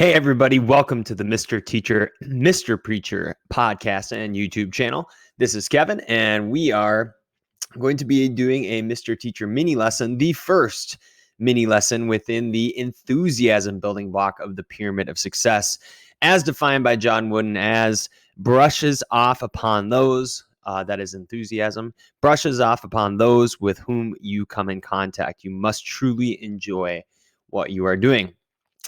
Hey, everybody. Welcome to the Mr. Teacher, Mr. Preacher podcast and YouTube channel. This is Kevin, and we are going to be doing a Mr. Teacher mini lesson, the first mini lesson within the enthusiasm building block of the pyramid of success, as defined by John Wooden as brushes off upon those, that is enthusiasm, brushes off upon those with whom you come in contact. You must truly enjoy what you are doing.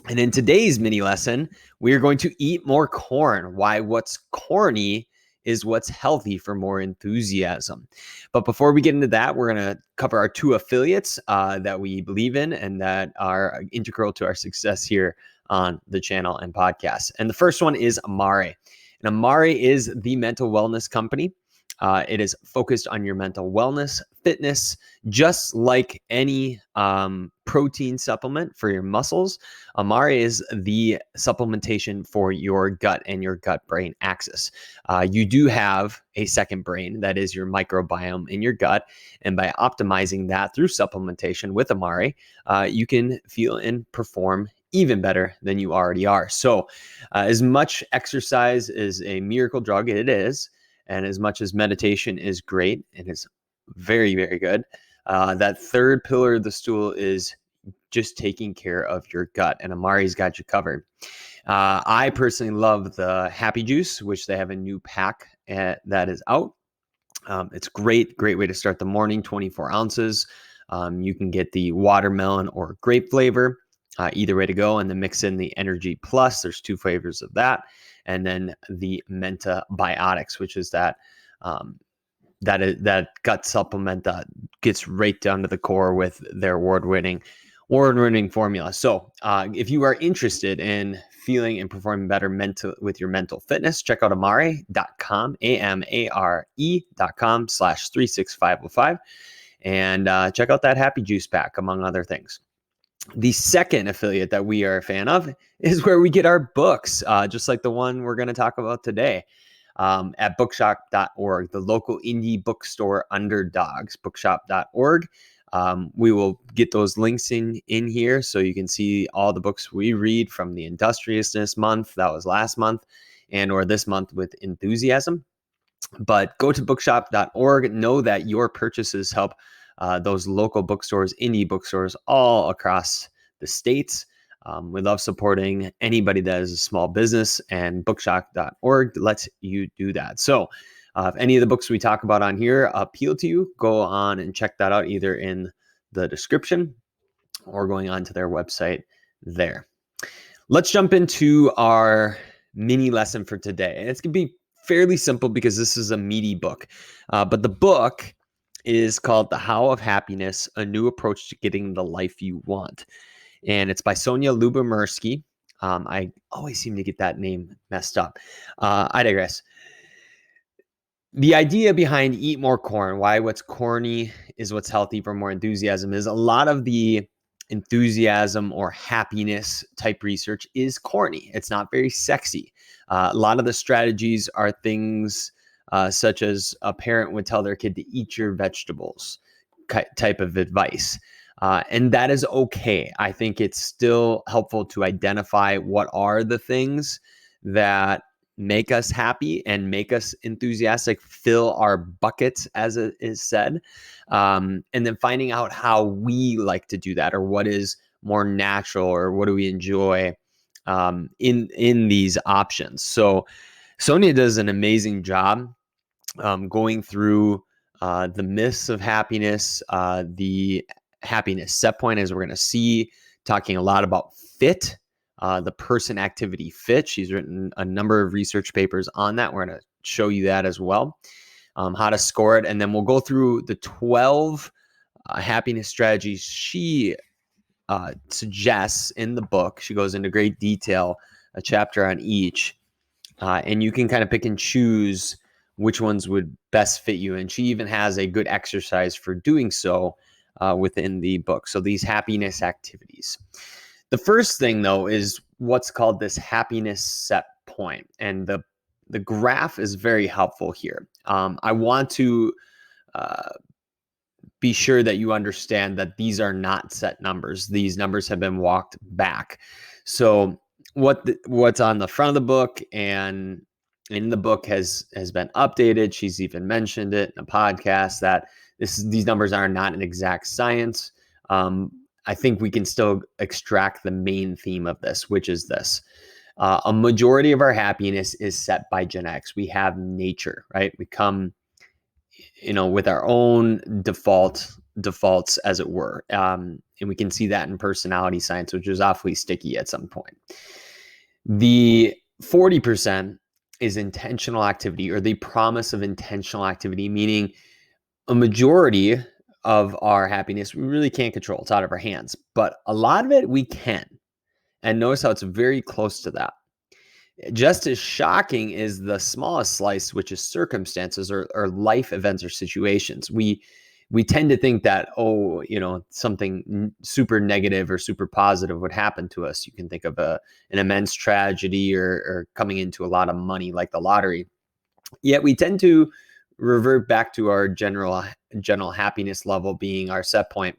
And in today's mini lesson, we are going to eat more corn. Why what's corny is what's healthy for more enthusiasm. But before we get into that, we're going to cover our two affiliates that we believe in and that are integral to our success here on the channel and podcast. And the first one is Amare. And Amare is the mental wellness company. It is focused on your mental wellness, fitness, just like any protein supplement for your muscles. Amare is the supplementation for your gut and your gut-brain axis. You do have a second brain, that is your microbiome in your gut. And by optimizing that through supplementation with Amare, you can feel and perform even better than you already are. So as much exercise is a miracle drug, it is. And as much as meditation is great and is very, very good, that third pillar of the stool is just taking care of your gut. And Amare's got you covered. I personally love the Happy Juice, which they have a new pack that is out. It's great way to start the morning, 24 ounces. You can get the watermelon or grape flavor, either way to go, and then mix in the Energy Plus. There's two flavors of that. And then the Menta Biotics, which is that gut supplement that gets right down to the core with their award-winning formula. So if you are interested in feeling and performing better with your mental fitness, check out amare.com, amare.com/36505, and check out that Happy Juice pack, among other things. The second affiliate that we are a fan of is where we get our books, just like the one we're going to talk about today, at bookshop.org, the local indie bookstore underdogs, bookshop.org. We will get those links in here so you can see all the books we read from the Industriousness month, that was last month, and or this month with enthusiasm. But go to bookshop.org. Know that your purchases help those local bookstores, indie bookstores all across the states. We love supporting anybody that is a small business, and bookshop.org lets you do that. So if any of the books we talk about on here appeal to you, go on and check that out either in the description or going on to their website there. Let's jump into our mini lesson for today. And it's going to be fairly simple because this is a meaty book. But the book is called The How of Happiness, A New Approach to Getting the Life You Want. And it's by Sonja Lyubomirsky. I always seem to get that name messed up. I digress. The idea behind eat more corn, why what's corny is what's healthy for more enthusiasm, is a lot of the enthusiasm or happiness type research is corny. It's not very sexy. A lot of the strategies are things such as a parent would tell their kid to eat your vegetables type of advice. And that is okay. I think it's still helpful to identify what are the things that make us happy and make us enthusiastic, fill our buckets, as it is said, and then finding out how we like to do that, or what is more natural, or what do we enjoy in these options. So Sonja does an amazing job going through the myths of happiness, the happiness set point, as we're going to see, talking a lot about fit, the person activity fit. She's written a number of research papers on that. We're going to show you that as well, how to score it. And then we'll go through the 12 happiness strategies she suggests in the book. She goes into great detail, a chapter on each. And you can kind of pick and choose which ones would best fit you. And she even has a good exercise for doing so within the book. So these happiness activities. The first thing, though, is what's called this happiness set point. And the graph is very helpful here. I want to be sure that you understand that these are not set numbers. These numbers have been walked back. So what's on the front of the book and in the book has been updated. She's even mentioned it in a podcast that these numbers are not an exact science. I think we can still extract the main theme of this, which is this. A majority of our happiness is set by genetics. We have nature, right? We come, with our own defaults, as it were. And we can see that in personality science, which is awfully sticky at some point. The 40% is intentional activity, or the promise of intentional activity, meaning a majority of our happiness we really can't control. It's out of our hands, but a lot of it we can. And notice how it's very close to that. Just as shocking is the smallest slice, which is circumstances or life events or situations. We tend to think that, something super negative or super positive would happen to us. You can think of an immense tragedy or coming into a lot of money like the lottery. Yet we tend to revert back to our general happiness level being our set point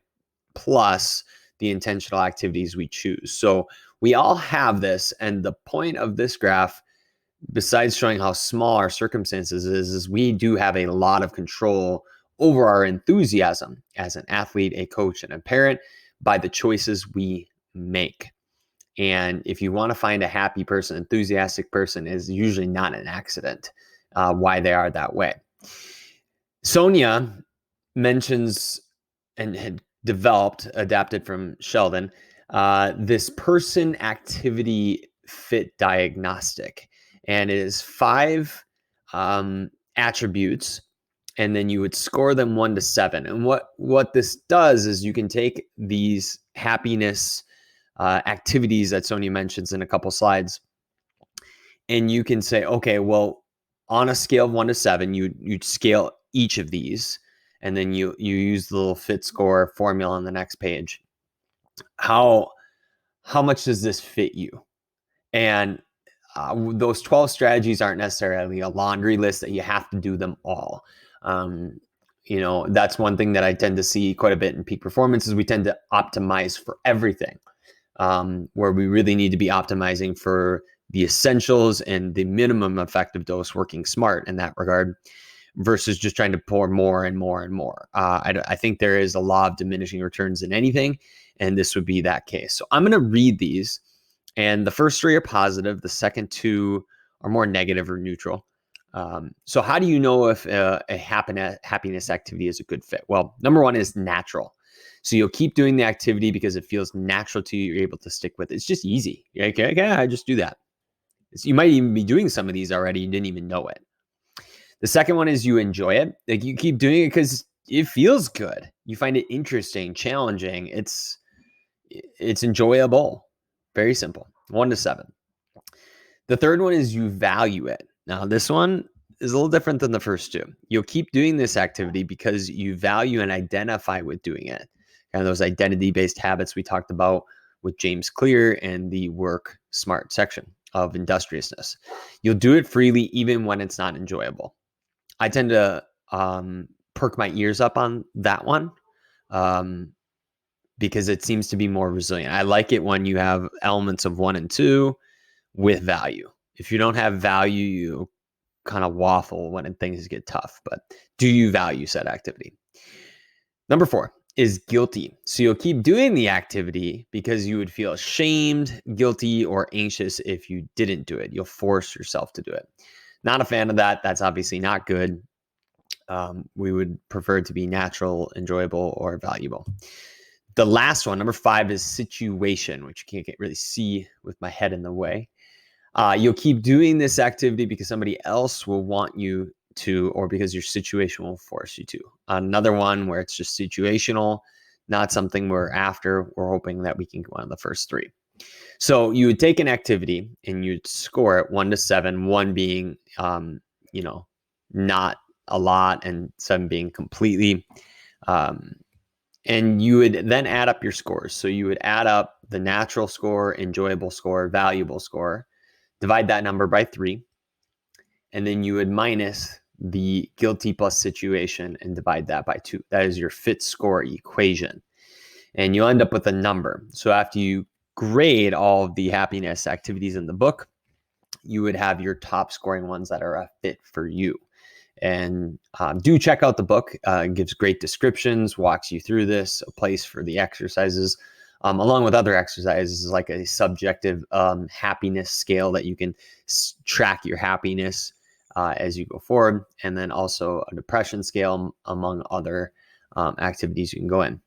plus the intentional activities we choose. So we all have this, and the point of this graph, besides showing how small our circumstances is we do have a lot of control over our enthusiasm as an athlete, a coach, and a parent by the choices we make. And if you want to find a happy person, enthusiastic person is usually not an accident why they are that way. Sonja mentions and had adapted from Sheldon, this person activity fit diagnostic. And it is 5 attributes, and then you would score them 1 to 7. And what this does is you can take these happiness activities that Sonja mentions in a couple slides, and you can say, okay, well, on a scale of 1 to 7, you'd scale each of these, and then you use the little fit score formula on the next page. How much does this fit you? And those 12 strategies aren't necessarily a laundry list that you have to do them all. That's one thing that I tend to see quite a bit in peak performance is we tend to optimize for everything, where we really need to be optimizing for the essentials and the minimum effective dose, working smart in that regard, versus just trying to pour more and more and more. I think there is a law of diminishing returns in anything, and this would be that case. So I'm going to read these, and the first 3 are positive. The second 2 are more negative or neutral. So how do you know if a happiness activity is a good fit? Well, number 1 is natural. So you'll keep doing the activity because it feels natural to you. You're able to stick with it. It's just easy. You're like, okay, I just do that. You might even be doing some of these already. You didn't even know it. The second one is you enjoy it. Like you keep doing it because it feels good. You find it interesting, challenging. It's enjoyable. Very simple. 1 to 7. The third one is you value it. Now, this one is a little different than the first 2. You'll keep doing this activity because you value and identify with doing it. Kind of those identity-based habits we talked about with James Clear and the work smart section of industriousness. You'll do it freely even when it's not enjoyable. I tend to perk my ears up on that one because it seems to be more resilient. I like it when you have elements of 1 and 2 with value. If you don't have value, you kind of waffle when things get tough. But do you value said activity? Number 4 is guilty. So you'll keep doing the activity because you would feel ashamed, guilty, or anxious if you didn't do it. You'll force yourself to do it. Not a fan of that. That's obviously not good. We would prefer it to be natural, enjoyable, or valuable. The last one, number 5, is situation, which you can't really see with my head in the way. You'll keep doing this activity because somebody else will want you to, or because your situation will force you to. Another one where it's just situational, not something we're after. We're hoping that we can go on the first 3. So you would take an activity and you'd score it 1 to 7, 1 being, not a lot, and 7 being completely. And you would then add up your scores. So you would add up the natural score, enjoyable score, valuable score, divide that number by 3, and then you would minus the guilty plus situation and divide that by 2. That is your fit score equation. And you'll end up with a number. So after you grade all of the happiness activities in the book, you would have your top scoring ones that are a fit for you. And do check out the book. It gives great descriptions, walks you through this, a place for the exercises, along with other exercises like a subjective happiness scale that you can track your happiness as you go forward, and then also a depression scale, among other activities you can go in.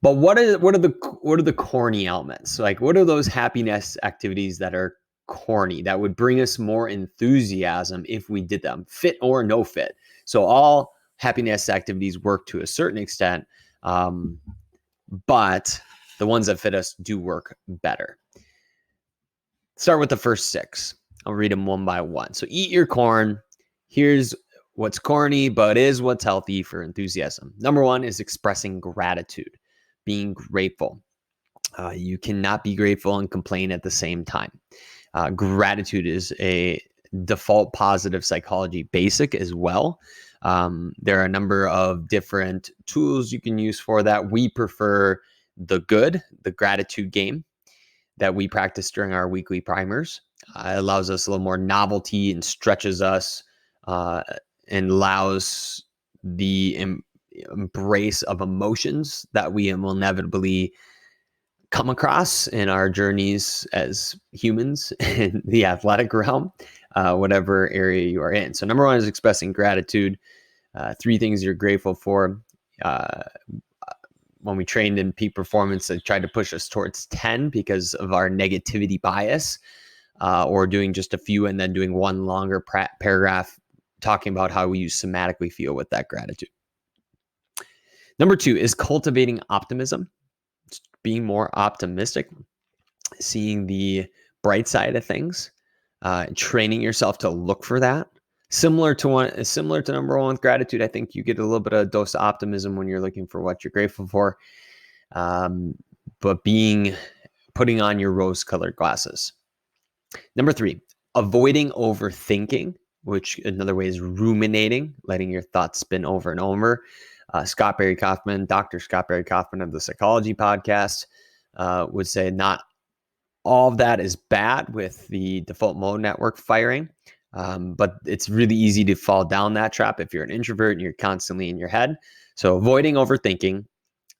But what are the corny elements? Like, what are those happiness activities that are corny, that would bring us more enthusiasm if we did them, fit or no fit? So all happiness activities work to a certain extent, but the ones that fit us do work better. Start with the first 6. I'll read them one by one. So eat your corn. Here's what's corny, but is what's healthy for enthusiasm. Number 1 is expressing gratitude, being grateful. You cannot be grateful and complain at the same time. Gratitude is a default positive psychology basic as well. There are a number of different tools you can use for that. We prefer the gratitude game that we practice during our weekly primers. It allows us a little more novelty and stretches us and allows the embrace of emotions that we will inevitably come across in our journeys as humans in the athletic realm, whatever area you are in. So number 1 is expressing gratitude. 3 things you're grateful for. When we trained in peak performance, they tried to push us towards 10 because of our negativity bias, or doing just a few and then doing one longer paragraph talking about how you somatically feel with that gratitude. Number 2 is cultivating optimism. Being more optimistic, seeing the bright side of things, training yourself to look for that. Similar to number 1 with gratitude, I think you get a little bit of a dose of optimism when you're looking for what you're grateful for. But putting on your rose-colored glasses. Number 3, avoiding overthinking, which another way is ruminating, letting your thoughts spin over and over. Dr. Scott Barry Kaufman of the Psychology Podcast would say not all of that is bad with the default mode network firing, but it's really easy to fall down that trap if you're an introvert and you're constantly in your head. So avoiding overthinking.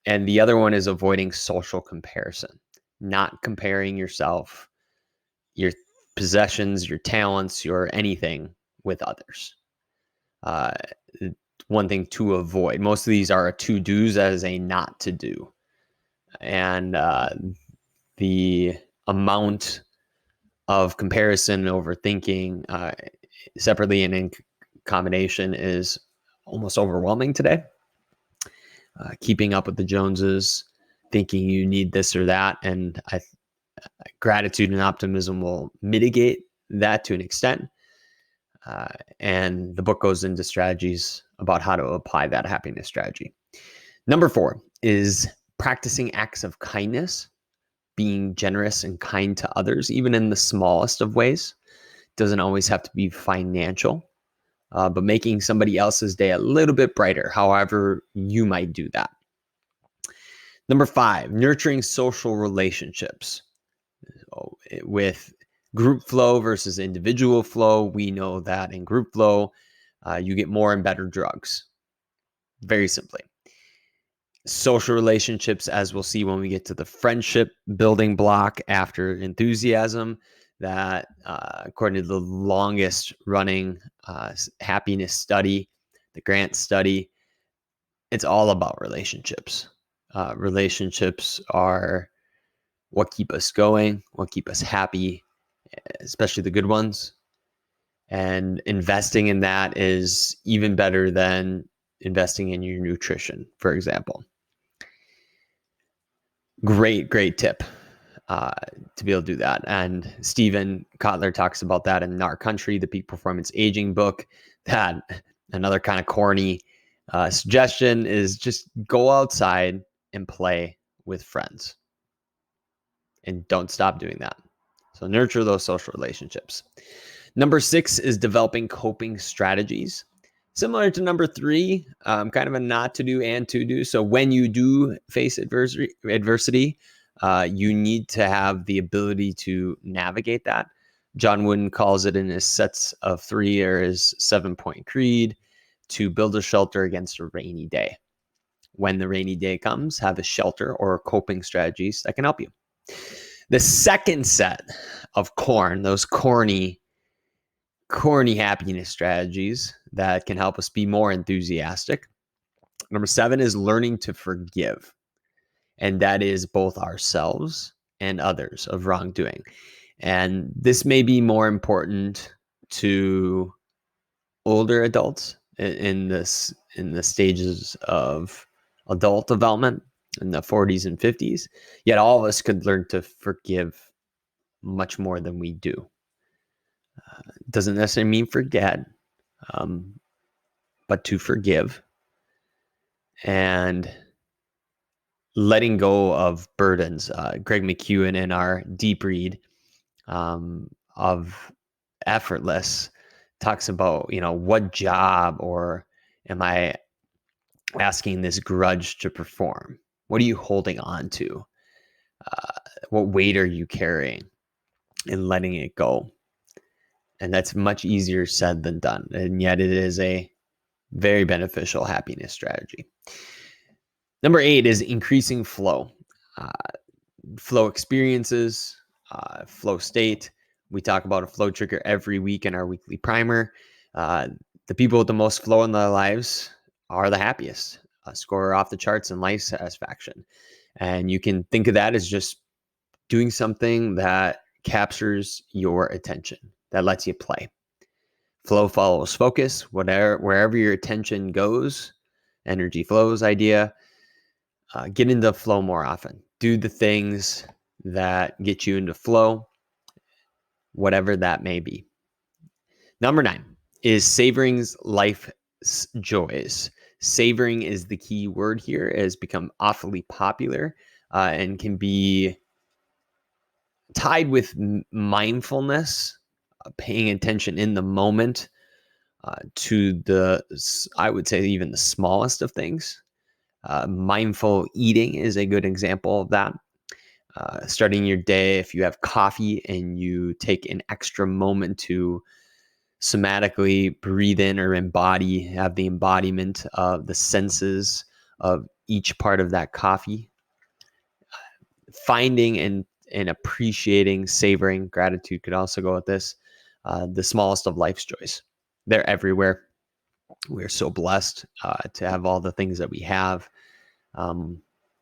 And the other one is avoiding social comparison, not comparing yourself, your possessions, your talents, your anything with others. One thing to avoid. Most of these are a to-dos as a not to do. And the amount of comparison and overthinking separately and in combination is almost overwhelming today. Keeping up with the Joneses, thinking you need this or that. And gratitude and optimism will mitigate that to an extent. And the book goes into strategies about how to apply that happiness strategy. Number 4 is practicing acts of kindness, being generous and kind to others, even in the smallest of ways. Doesn't always have to be financial, but making somebody else's day a little bit brighter, however you might do that. Number 5, nurturing social relationships. So with group flow versus individual flow, we know that in group flow, you get more and better drugs. Very simply. Social relationships, as we'll see when we get to the friendship building block after enthusiasm, that according to the longest running happiness study, the Grant study, it's all about relationships. Relationships are what keep us going, what keep us happy, especially the good ones. And investing in that is even better than investing in your nutrition, for example. Great tip to be able to do that. And Stephen Kotler talks about that in Our Country, the Peak Performance Aging book. That another kind of corny suggestion is just go outside and play with friends. And don't stop doing that. So nurture those social relationships. Number 6 is developing coping strategies. Similar to number 3, kind of a not to do and to do. So when you do face adversity, You need to have the ability to navigate that. John Wooden calls it in his sets of 3 or his 7-point creed to build a shelter against a rainy day. When the rainy day comes, have a shelter or coping strategies that can help you. The second set of those corny happiness strategies that can help us be more enthusiastic. Number 7 is learning to forgive. And that is both ourselves and others of wrongdoing. And this may be more important to older adults in the stages of adult development in the 40s and 50s. Yet all of us could learn to forgive much more than we do. Doesn't necessarily mean forget, but to forgive and letting go of burdens. Greg McEwen in our deep read of Effortless talks about, what job or am I asking this grudge to perform? What are you holding on to? What weight are you carrying? And letting it go. And that's much easier said than done. And yet it is a very beneficial happiness strategy. Number 8 is increasing flow. Flow experiences, flow state. We talk about a flow trigger every week in our weekly primer. The people with the most flow in their lives are the happiest, score off the charts in life satisfaction. And you can think of that as just doing something that captures your attention, that lets you play. Flow follows focus. Wherever your attention goes, energy flows idea. Get into flow more often. Do the things that get you into flow, whatever that may be. Number 9 is savoring life's joys. Savoring is the key word here. It has become awfully popular and can be tied with mindfulness, paying attention in the moment to I would say, even the smallest of things. Mindful eating is a good example of that. Starting your day, if you have coffee and you take an extra moment to somatically breathe in or have the embodiment of the senses of each part of that coffee. Finding and appreciating, savoring, gratitude could also go with this. The smallest of life's joys. They're everywhere. We're so blessed to have all the things that we have,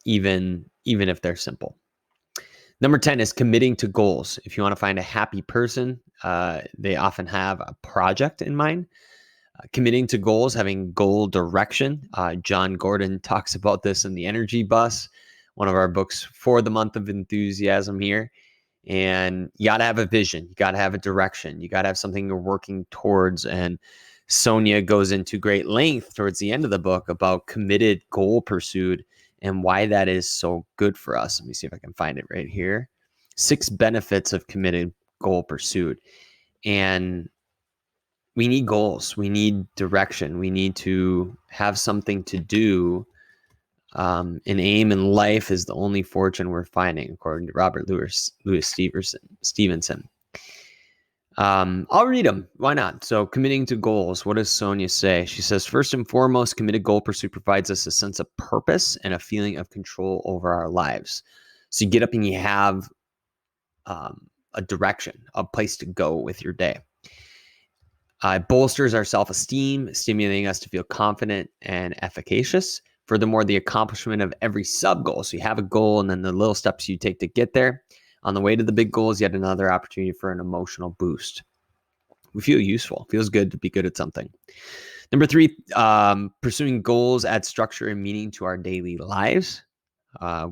even if they're simple. Number 10 is committing to goals. If you want to find a happy person, they often have a project in mind. Committing to goals, having goal direction. John Gordon talks about this in The Energy Bus, one of our books for the month of enthusiasm here. And you got to have a vision. You got to have a direction. You got to have something you're working towards. And Sonja goes into great length towards the end of the book about committed goal pursuit and why that is so good for us. Let me see if I can find it right here. 6 benefits of committed goal pursuit. And we need goals. We need direction. We need to have something to do. An aim in life is the only fortune we're finding, according to Robert Louis Stevenson. I'll read them. Why not? So, committing to goals. What does Sonja say? She says, first and foremost, committed goal pursuit provides us a sense of purpose and a feeling of control over our lives. So you get up and you have a direction, a place to go with your day. It bolsters our self-esteem, stimulating us to feel confident and efficacious. Furthermore, the accomplishment of every sub-goal. So you have a goal and then the little steps you take to get there. On the way to the big goal is yet another opportunity for an emotional boost. We feel useful. It feels good to be good at something. Number 3, pursuing goals adds structure and meaning to our daily lives.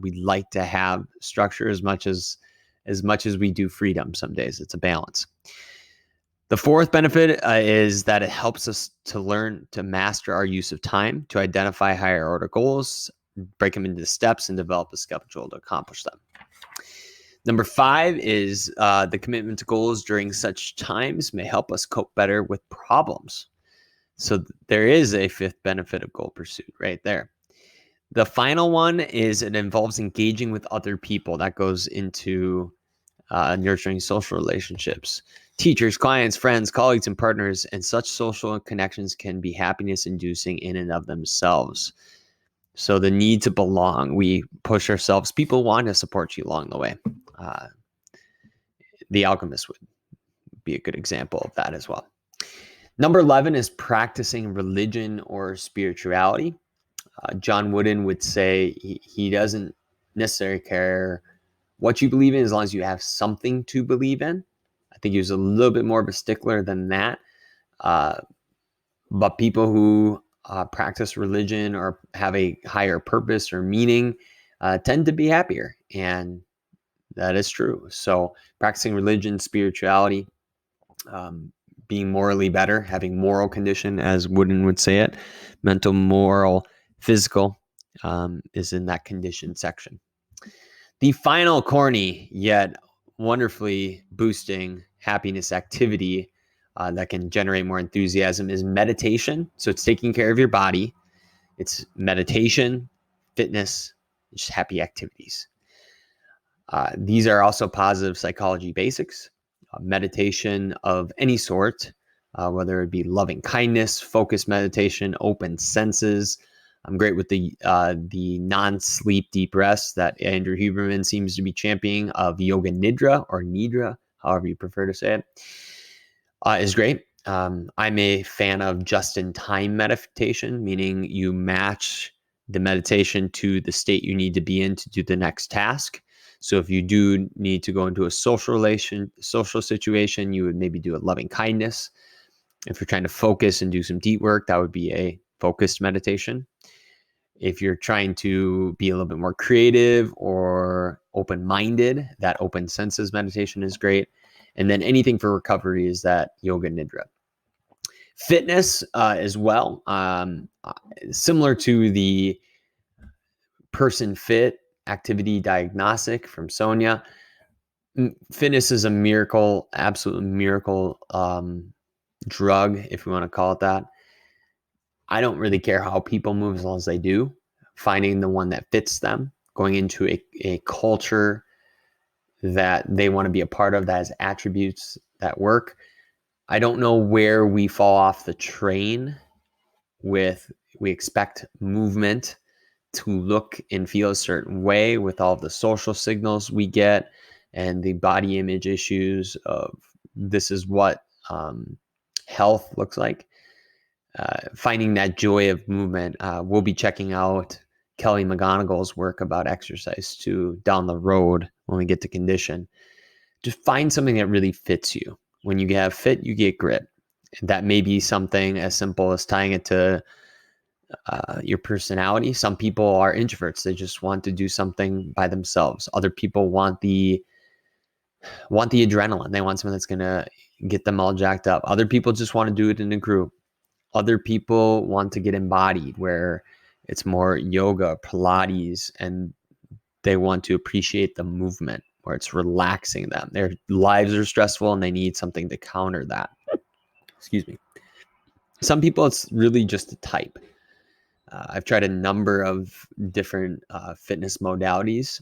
We like to have structure as much as we do freedom. Some days it's a balance. The 4th benefit is that it helps us to learn to master our use of time, to identify higher order goals, break them into steps, and develop a schedule to accomplish them. Number 5 is the commitment to goals during such times may help us cope better with problems. So there is a 5th benefit of goal pursuit right there. The final one is it involves engaging with other people. That goes into nurturing social relationships. Teachers, clients, friends, colleagues, and partners, and such social connections can be happiness inducing in and of themselves. So the need to belong, we push ourselves. People want to support you along the way. Uh, the Alchemist would be a good example of that as well. Number 11 is practicing religion or spirituality. John Wooden would say he doesn't necessarily care what you believe in as long as you have something to believe in. I think he was a little bit more of a stickler than that. But people who practice religion or have a higher purpose or meaning tend to be happier. And that is true. So practicing religion, spirituality, being morally better, having moral condition, as Wooden would say it, mental, moral, physical, is in that condition section. The final corny yet wonderfully boosting happiness activity that can generate more enthusiasm is meditation. So it's taking care of your body. It's meditation, fitness, just happy activities. These are also positive psychology basics. Meditation of any sort, whether it be loving kindness, focused meditation, open senses. I'm great with the non-sleep deep rest that Andrew Huberman seems to be championing of yoga nidra or nidra, however you prefer to say it, is great. I'm a fan of just-in-time meditation, meaning you match the meditation to the state you need to be in to do the next task. So if you do need to go into a social situation, you would maybe do a loving kindness. If you're trying to focus and do some deep work, that would be a focused meditation. If you're trying to be a little bit more creative or open-minded, that open senses meditation is great. And then anything for recovery is that yoga nidra. Fitness as well, similar to the person fit activity diagnostic from Sonja. Fitness is a miracle, absolute miracle drug, if we want to call it that. I don't really care how people move as long as they do. Finding the one that fits them, going into a culture that they want to be a part of that has attributes that work. I don't know where we fall off the train with we expect movement to look and feel a certain way with all the social signals we get and the body image issues of this is what health looks like. Finding that joy of movement. We'll be checking out Kelly McGonigal's work about exercise too down the road when we get to condition. Just find something that really fits you. When you have fit, you get grit. That may be something as simple as tying it to your personality. Some people are introverts. They just want to do something by themselves. Other people want the adrenaline. They want something that's going to get them all jacked up. Other people just want to do it in a group. Other people want to get embodied, where it's more yoga, Pilates, and they want to appreciate the movement, where it's relaxing them. Their lives are stressful and they need something to counter that. Excuse me. Some people, it's really just a type. I've tried a number of different fitness modalities.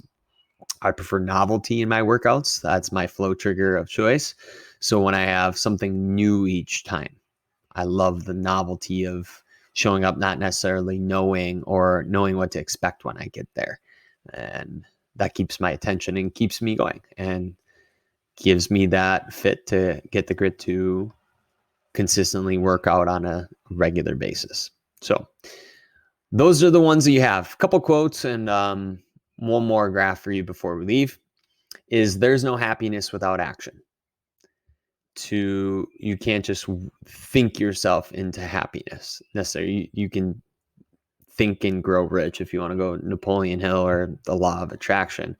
I prefer novelty in my workouts. That's my flow trigger of choice. So when I have something new each time, I love the novelty of showing up, not necessarily knowing what to expect when I get there. And that keeps my attention and keeps me going and gives me that fit to get the grit to consistently work out on a regular basis. So those are the ones that you have. A couple quotes and one more graph for you before we leave is there's no happiness without action. You can't just think yourself into happiness necessarily. You can think and grow rich if you want to go Napoleon Hill or the law of attraction.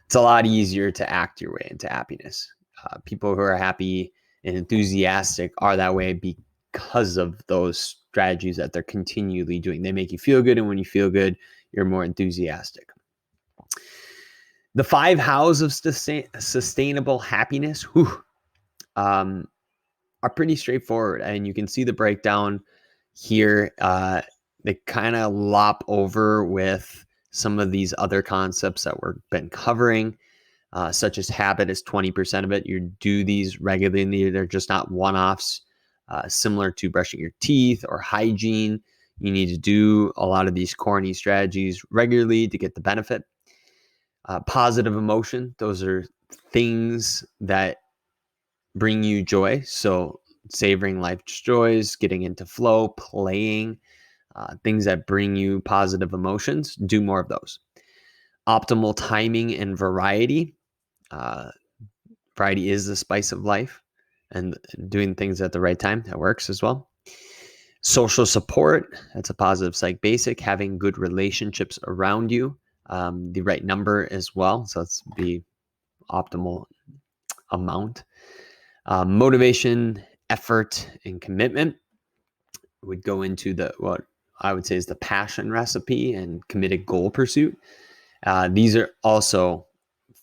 It's a lot easier to act your way into happiness. People who are happy and enthusiastic are that way because of those strategies that they're continually doing. They make you feel good, and when you feel good, you're more enthusiastic. The 5 hows of sustainable happiness are pretty straightforward, and you can see the breakdown here they kind of lop over with some of these other concepts that we've been covering, such as habit is 20% of it. You do these regularly. They're just not one-offs, similar to brushing your teeth or hygiene. You need to do a lot of these corny strategies regularly to get the benefit. Positive emotion, those are things that bring you joy. So savoring life's joys, getting into flow, playing, things that bring you positive emotions, do more of those. Optimal timing and variety. Variety is the spice of life, and doing things at the right time, that works as well. Social support, that's a positive psych basic. Having good relationships around you, the right number as well. So let's be optimal amount. Motivation, effort, and commitment would go into what I would say is the passion recipe and committed goal pursuit. These are also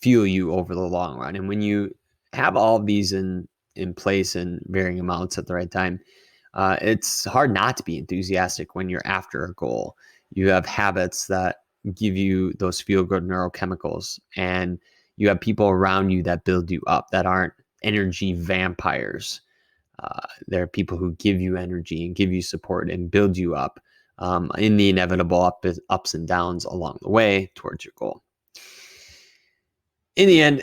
fuel you over the long run. And when you have all of these in place in varying amounts at the right time, it's hard not to be enthusiastic when you're after a goal. You have habits that give you those feel-good neurochemicals, and you have people around you that build you up, that aren't energy vampires. There are people who give you energy and give you support and build you up in the inevitable ups and downs along the way towards your goal. In the end,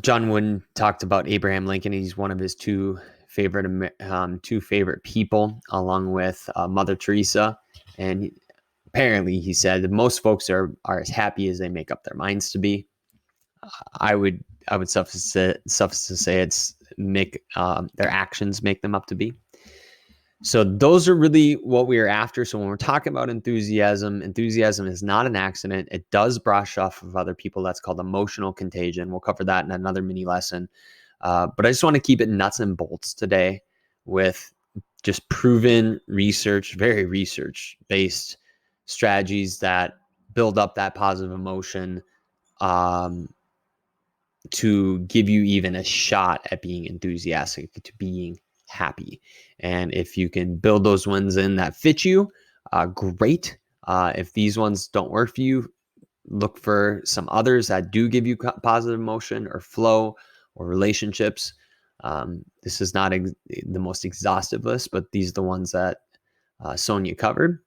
John Wooden talked about Abraham Lincoln. He's one of his two favorite people, along with Mother Teresa. And apparently, he said that most folks are as happy as they make up their minds to be. I would suffice to say it's their actions make them up to be. So those are really what we are after. So when we're talking about enthusiasm is not an accident. It does brush off of other people. That's called emotional contagion. We'll cover that in another mini lesson. But I just want to keep it nuts and bolts today with just proven research, very research-based strategies that build up that positive emotion to give you even a shot at being enthusiastic, to being happy. And if you can build those ones in that fit you, great. If these ones don't work for you, look for some others that do give you positive emotion or flow or relationships. This is not the most exhaustive list, but these are the ones that Sonja covered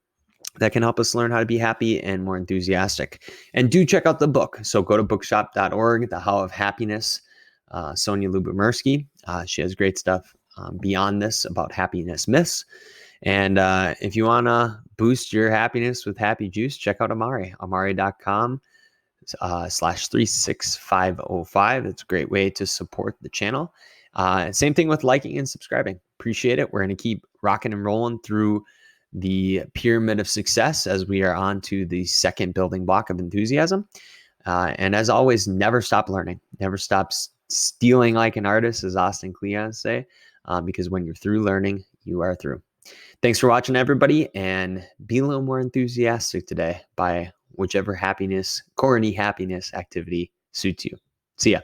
that can help us learn how to be happy and more enthusiastic. And do check out the book. So go to bookshop.org, The How of Happiness, Sonja Lyubomirsky. She has great stuff beyond this about happiness myths. And if you want to boost your happiness with Happy Juice, check out Amare, amare.com /36505. It's a great way to support the channel. Same thing with liking and subscribing. Appreciate it. We're going to keep rocking and rolling through the pyramid of success as we are on to the second building block of enthusiasm. And as always, never stop learning. Never stop stealing like an artist, as Austin Kleon say, because when you're through learning, you are through. Thanks for watching, everybody, and be a little more enthusiastic today by whichever corny happiness activity suits you. See ya.